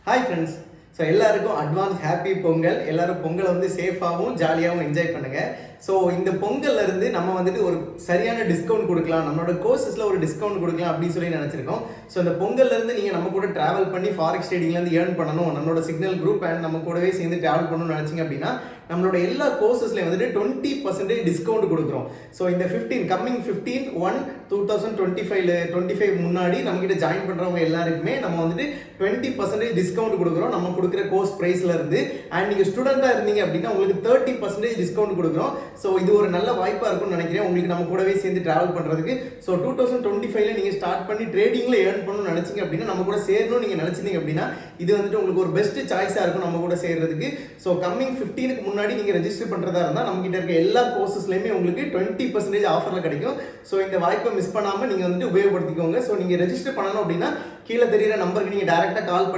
Hi friends. So எல்லாருக்கும் advance happy Pongal. எல்லாரும் பொங்கலை வந்து சேஃபாகவும் ஜாலியாகவும் என்ஜாய் பண்ணுங்க. ஸோ இந்த பொங்கல்ல இருந்து நம்ம வந்துட்டு ஒரு சரியான டிஸ்கவுண்ட் கொடுக்கலாம், நம்மளோட கோர்சஸ்ல ஒரு டிஸ்கவுண்ட் கொடுக்கலாம் அப்படின்னு சொல்லி நினைச்சிருக்கோம். ஸோ இந்த பொங்கல்ல இருந்து நீங்க நம்ம கூட டிராவல் பண்ணி ஃபாரெக்ஸ் ட்ரேடிங்ல இருந்து ஏர்ன் பண்ணணும், நம்மளோட சிக்னல் குரூப் அண்ட் நம்ம கூடவே சேர்ந்து டிராவல் பண்ணணும்னு நினைச்சீங்க அப்படின்னா நம்மளோட எல்லா கோர்சஸ்லயும் வந்துட்டு 20% டிஸ்கவுண்ட் கொடுக்குறோம். ஸோ இந்த கம்மிங் 15/1/2025 முன்னாடி நம்ம கிட்ட ஜாயின் பண்றவங்க எல்லாருக்குமே நம்ம வந்துட்டு 20% டிஸ்கவுண்ட் கொடுக்குறோம் நம்ம கொடுக்குற கோர்ஸ் பிரைஸ்ல இருந்து. அண்ட் நீங்க ஸ்டூடெண்டா இருந்தீங்க அப்படின்னா உங்களுக்கு 30% டிஸ்கவுண்ட் கொடுக்குறோம். ஸோ இது ஒரு நல்ல வாய்ப்பா இருக்கும்னு நினைக்கிறேன் உங்களுக்கு நம்ம கூடவே சேர்ந்து டிராவல் பண்றதுக்கு. ஸோ 2025ல நீங்க ஸ்டார்ட் பண்ணி ட்ரேடிங்ல ஏர்ன் பண்ணணும்னு நினைச்சீங்க அப்படின்னா நம்ம கூட சேரணும்னு நீங்க நினைச்சீங்க அப்படின்னா இது வந்துட்டு உங்களுக்கு ஒரு பெஸ்ட் சாய்ஸா இருக்கும் நம்ம கூட சேர்றதுக்கு. ஸோ கம்மிங் 15க்கு முன்னாடி நீங்க ரெஜிஸ்டர் பண்றதா இருந்தா நம்ம கிட்ட இருக்க எல்லா கோர்சஸ்லயுமே உங்களுக்கு 20% ஆஃபர்ல கிடைக்கும். ஸோ இந்த வாய்ப்பை மிஸ் பண்ணாம நீங்க வந்துட்டு உபயோகப்படுத்திக்கோங்க. ஸோ நீங்க ரெஜிஸ்டர் பண்ணணும் அப்படின்னா கீழே தெரியுற நம்பருக்கு நீங்க டைரக்டா கால் பண்ணி